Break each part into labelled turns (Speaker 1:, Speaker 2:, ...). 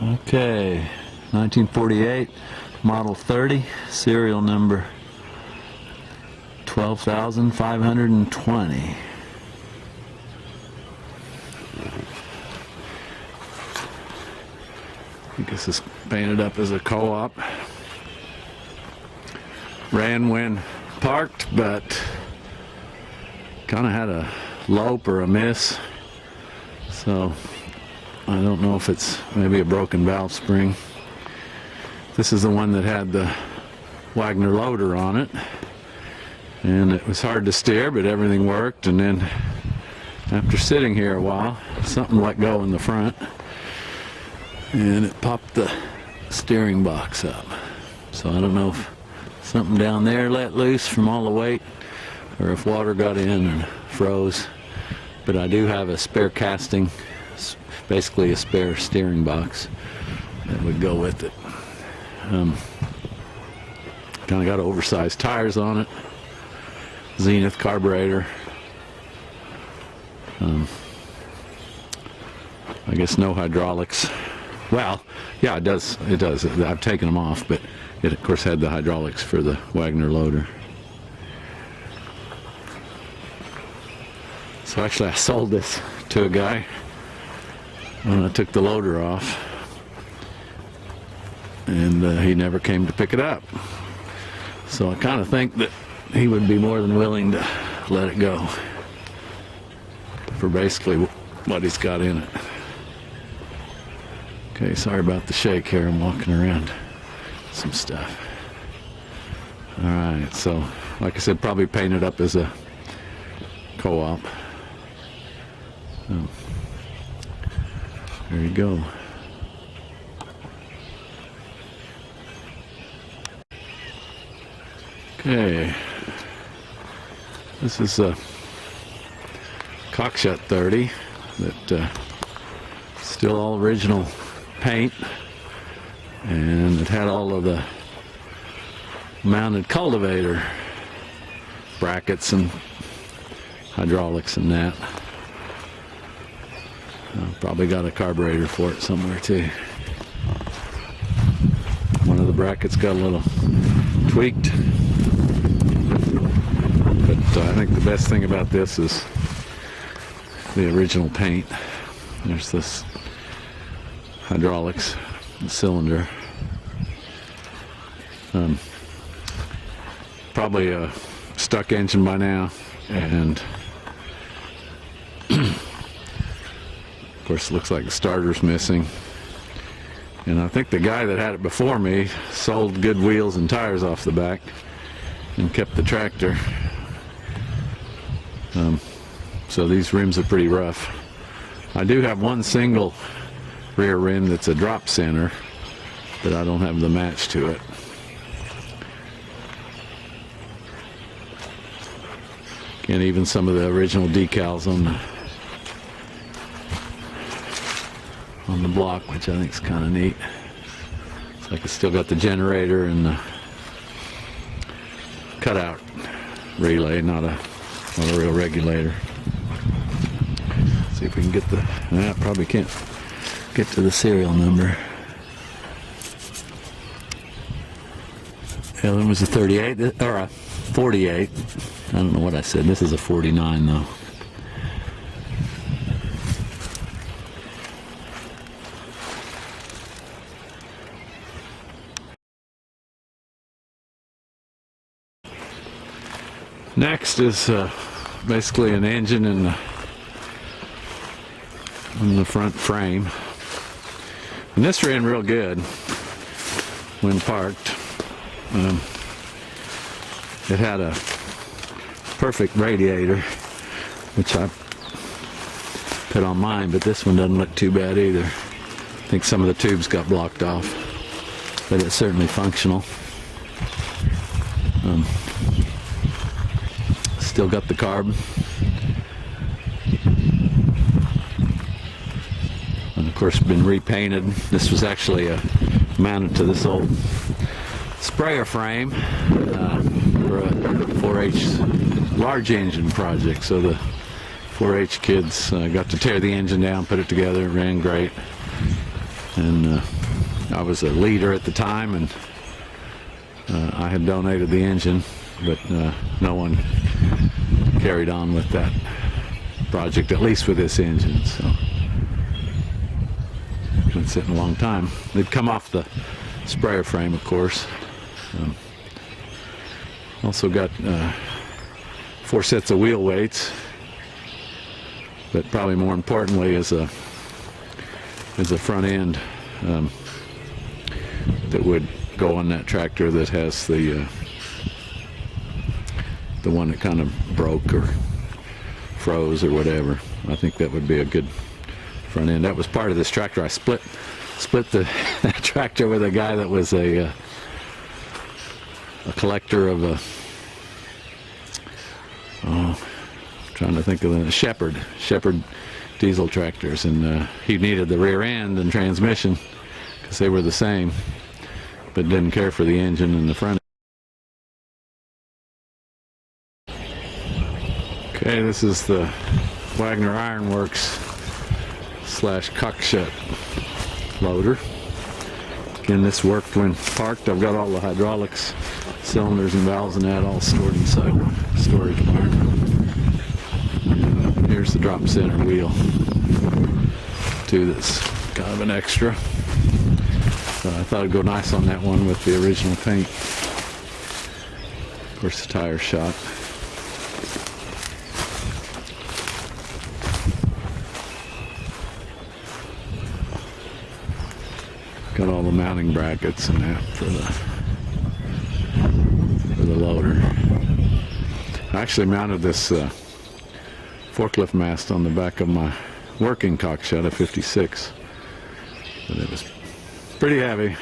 Speaker 1: Okay, 1948, model 30, serial number 12,520. I guess it's painted up as a co-op. Ran when parked, but kind of had a lope or a miss. So I don't know if it's maybe a broken valve spring. This is the one that had the Wagner loader on it. And it was hard to steer, but everything worked. And then after sitting here a while, something let go in the front. And it popped the steering box up. So I don't know if something down there let loose from all the weight or if water got in and froze. But I do have a spare casting, basically a spare steering box that would go with it. Kind of got oversized tires on it. Zenith carburetor. I guess no hydraulics. Well, yeah, it does. It does. I've taken them off, but it, of course, had the hydraulics for the Wagner loader. So actually, I sold this to a guy when I took the loader off, and he never came to pick it up. So I kind of think that he would be more than willing to let it go for basically what he's got in it. Okay, sorry about the shake here. I'm walking around some stuff. All right, so like I said, probably paint it up as a co-op. Oh, there you go. Okay, this is a Cockshutt 30 that still all original paint, and it had all of the mounted cultivator brackets and hydraulics and that. Probably got a carburetor for it somewhere too. One of the brackets got a little tweaked, but I think the best thing about this is the original paint. There's this hydraulics, the cylinder. Probably a stuck engine by now, and of course it looks like the starter's missing. And I think the guy that had it before me sold good wheels and tires off the back and kept the tractor. So these rims are pretty rough. I do have one single rear rim that's a drop center, but I don't have the match to it. And even some of the original decals on the block, which I think is kind of neat. It's like it's still got the generator and the cutout relay, not a real regulator. See if we can get the. Probably can't get to the serial number. The other one was a 38 or a 48. I don't know what I said. This is a 49 though. Next is basically an engine in the front frame. And this ran real good when parked. It had a perfect radiator, which I put on mine, but this one doesn't look too bad either. I think some of the tubes got blocked off, but it's certainly functional. Still got the carb. And of course been repainted. This was actually mounted to this old sprayer frame for a 4H large engine project. So the 4-H kids got to tear the engine down, put it together, it ran great. and I was a leader at the time, and I had donated the engine, but no one carried on with that project, at least with this engine. So it's been sitting a long time. They'd come off the sprayer frame, of course. Also got 4 sets of wheel weights, but probably more importantly is a front end that would go on that tractor that has the one that kind of broke or froze or whatever. I think that would be a good front end. That was part of this tractor. I split the that tractor with a guy that was a collector of trying to think of the Shepherd diesel tractors, and he needed the rear end and transmission because they were the same, but didn't care for the engine and the front. Okay, this is the Wagner Ironworks / Cockshutt loader. Again, this worked when parked. I've got all the hydraulics, cylinders and valves and that all stored inside the storage barn. Here's the drop center wheel, too, that's kind of an extra. So I thought it'd go nice on that one with the original paint. Of course, the tire shot. Got all the mounting brackets and that for the loader. I actually mounted this forklift mast on the back of my working Cockshutt, a 56, but it was pretty heavy.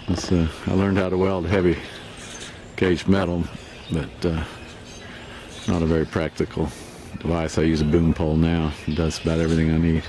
Speaker 1: I learned how to weld heavy caged metal, but not a very practical device. I use a boom pole now. It does about everything I need.